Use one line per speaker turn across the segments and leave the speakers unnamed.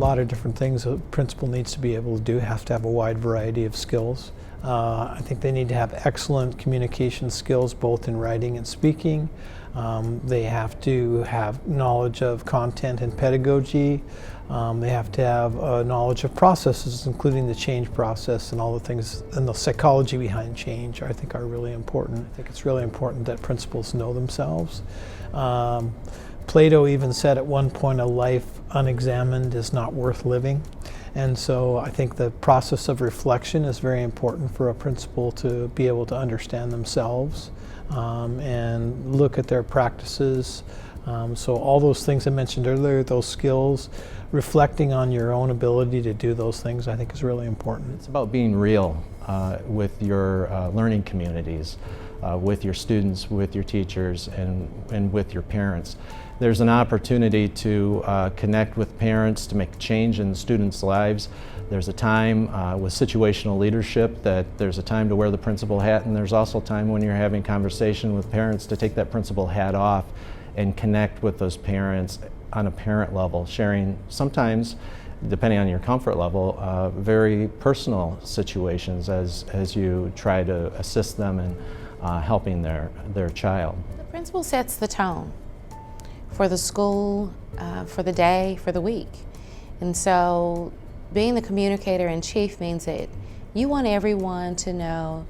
lot of different things a principal needs to be able to do. Have to have a wide variety of skills. I think they need to have excellent communication skills both in writing and speaking. They have to have knowledge of content and pedagogy. They have to have knowledge of processes, including the change process and all the things, and the psychology behind change, I think are really important. I think it's really important that principals know themselves. Plato even said at one point, a life unexamined is not worth living. And so I think the process of reflection is very important for a principal to be able to understand themselves and look at their practices. So all those things I mentioned earlier, those skills, reflecting on your own ability to do those things, I think is really important.
It's about being real with your learning communities, with your students, with your teachers, and with your parents. There's an opportunity to connect with parents to make change in students' lives. There's a time with situational leadership that there's a time to wear the principal hat, and there's also time when you're having conversation with parents to take that principal hat off and connect with those parents on a parent level, sharing sometimes, depending on your comfort level, very personal situations as you try to assist them in helping their child.
The principal sets the tone for the school, for the day, for the week. And so being the communicator in chief means that you want everyone to know,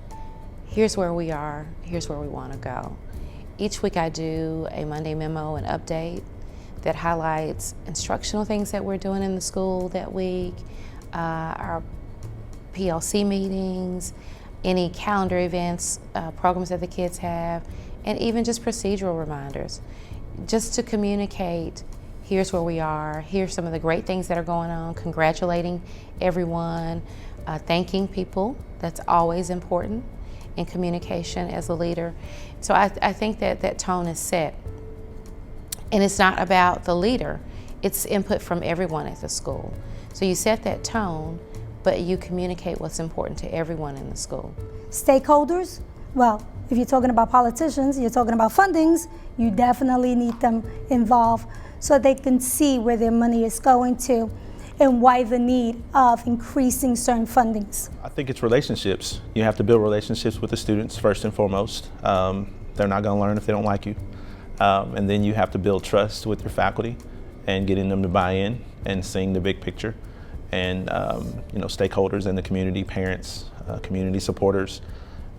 here's where we are, here's where we want to go. Each week I do a Monday memo and update that highlights instructional things that we're doing in the school that week, our PLC meetings, any calendar events, programs that the kids have, and even just procedural reminders. Just to communicate, here's where we are, here's some of the great things that are going on, congratulating everyone, thanking people. That's always important in communication as a leader. So I think that tone is set. And it's not about the leader, it's input from everyone at the school. So you set that tone, but you communicate what's important to everyone in the school.
Stakeholders, well, if you're talking about politicians, you're talking about fundings, you definitely need them involved so they can see where their money is going to and why the need of increasing certain fundings.
I think it's relationships. You have to build relationships with the students first and foremost. They're not going to learn if they don't like you. And then you have to build trust with your faculty and getting them to buy in and seeing the big picture. And stakeholders in the community, parents, community supporters,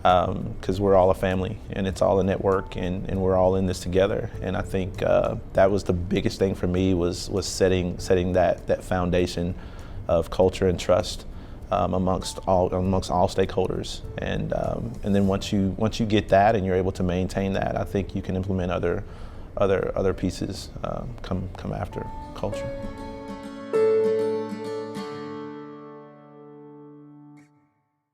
because we're all a family and it's all a network and we're all in this together. And I think that was the biggest thing for me was setting that foundation of culture and trust amongst all stakeholders. And then once you get that and you're able to maintain that, I think you can implement other pieces come after culture.